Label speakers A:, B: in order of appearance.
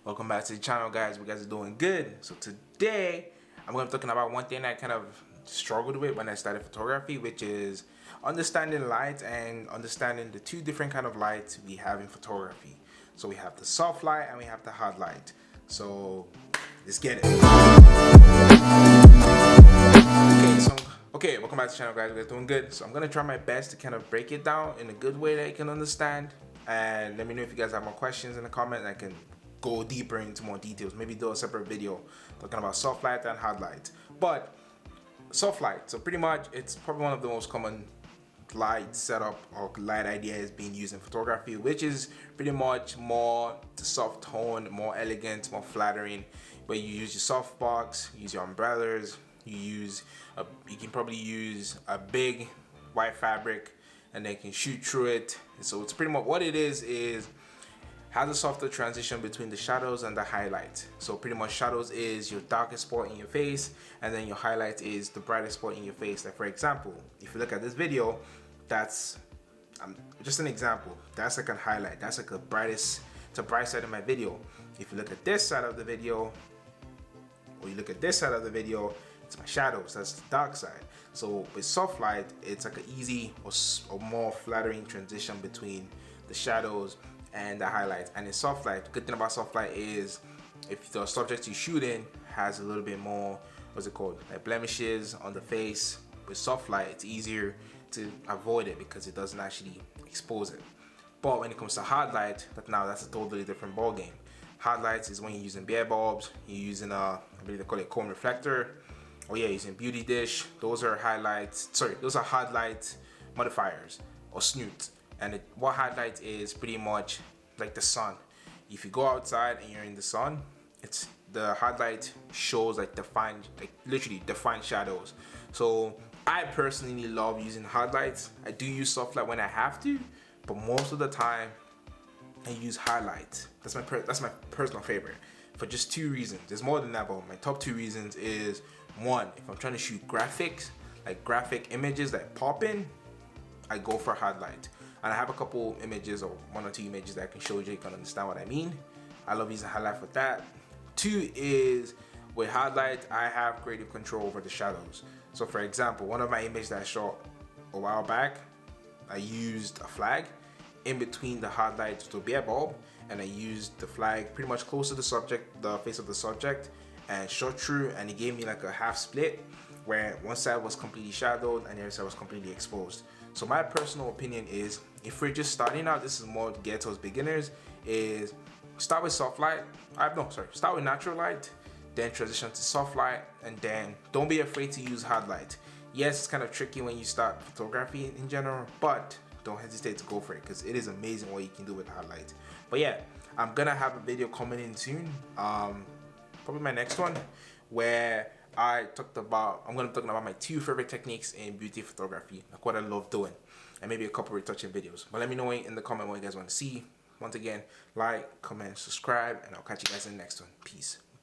A: Welcome back to the channel, guys. You guys are doing good. So today I'm going to be talking about one thing I kind of struggled with when I started photography, which is understanding light and understanding the two different kind of lights we have in photography. So we have the soft light and we have the hard light. So let's get it. Okay, welcome back to the channel, guys. You guys doing good. So I'm gonna try my best to kind of break it down in a good way that you can understand. And let me know if you guys have more questions in the comment. I can go deeper into more details. Maybe do a separate video talking about soft light and hard light. But soft light, so pretty much it's probably one of the most common light setup or light ideas being used in photography, which is pretty much more the soft tone, more elegant, more flattering, where you use your softbox, use your umbrellas, you can probably use a big white fabric and then can shoot through it. So it's pretty much what it is has a softer transition between the shadows and the highlight. So pretty much shadows is your darkest spot in your face, and then your highlight is the brightest spot in your face. Like for example, if you look at this video, that's just an example. That's like a highlight. That's like the brightest, the bright side of my video. If you look at this side of the video, or you look at this side of the video, it's my shadows. That's the dark side. So with soft light, it's like an easy or more flattering transition between the shadows and the highlights. And in soft light, good thing about soft light is if the subject you're shooting has a little bit more, what's it called, like blemishes on the face, with soft light it's easier to avoid it because it doesn't actually expose it. But when it comes to hard light, that's a totally different ball game. Hard lights is when you're using bare bulbs, you're using I believe they call it cone reflector, or using beauty dish. Those are highlights. Sorry, those are hard light modifiers or snoots. And what hard light is pretty much like the sun. If you go outside and you're in the sun, it's the hard light shows like literally defined shadows. So I personally love using hard lights. I do use soft light when I have to, but most of the time I use hard light. That's my personal favorite for just two reasons. There's more than that, but my top two reasons is, one, if I'm trying to shoot graphics, like graphic images that pop in, I go for hard light. And I have a couple images or one or two images that I can show you can understand what I mean. I love using hard light for that. Two is with hard light, I have creative control over the shadows. So for example, one of my images that I shot a while back, I used a flag in between the hard light to bare bulb, and I used the flag pretty much close to the subject, the face of the subject, and shot through, and it gave me like a half split where one side was completely shadowed and the other side was completely exposed. So my personal opinion is, if we're just starting out, this is more geared towards beginners, is start with soft light. Start with natural light, then transition to soft light, and then don't be afraid to use hard light. Yes, it's kind of tricky when you start photography in general, but don't hesitate to go for it because it is amazing what you can do with hard light. But yeah, I'm gonna have a video coming in soon, probably my next one, where I'm gonna be talking about my two favorite techniques in beauty photography, like what I love doing, and maybe a couple retouching videos. But let me know in the comment what you guys want to see. Once again, like, comment, subscribe, and I'll catch you guys in the next one. Peace.